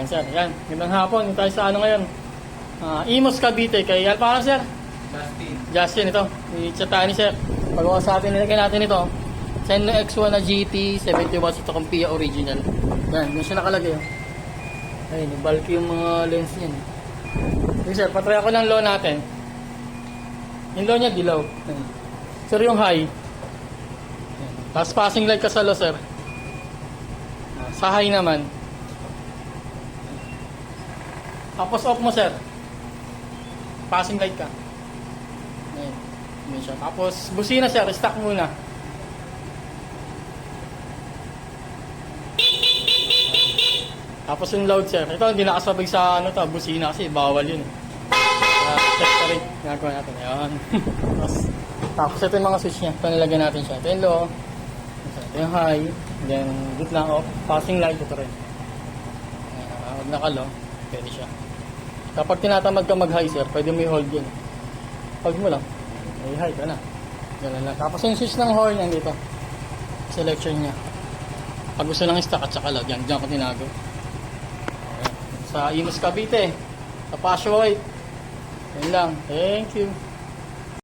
Ayan sir, yan. Gandang hapon. Yung tayo sa ano ngayon. Imos Cavite. Kay Alpara sir. Justin ito. I-chat tayo ni sir. Pagawa sa atin, nilagay natin ito. Senlo X1 na GT, 70 watts ito kung PIA original. Yan, yun siya nakalagay. Ayun, bulky yung mga lens niyan. Okay sir, patry ako ng low natin. Yung low niya, dilaw. Ayun. Sir, yung high. Ayun. Tapos passing light ka sa low sir. Sa high naman. Tapos off mo sir. Passing light ka. Ayun. Ayun siya. Tapos busina sir, stock muna. Tapos yung loud sir. Ito hindi nakasabay sa ano to, busina kasi bawal yun. Check pa rin. Ginagawa natin. Ayan. Tapos ito yung mga switch niya. Ito nilagyan natin siya. Ito yung low. Ito yung high. Then gitna off. Passing light ito rin. Huwag naka-low. Pwede siya. Kapag tinatamad ka mag-high sir, pwede mo i-hold yun. Hold mo lang. May high ka na. Ganun lang. Tapos yung switch ng horn yan dito. Selection niya. Pag gusto lang stock at saka loud. Yan. Diyan ko tinago. Sa Imos Cavite. Sa Pasio White. Yan lang. Thank you.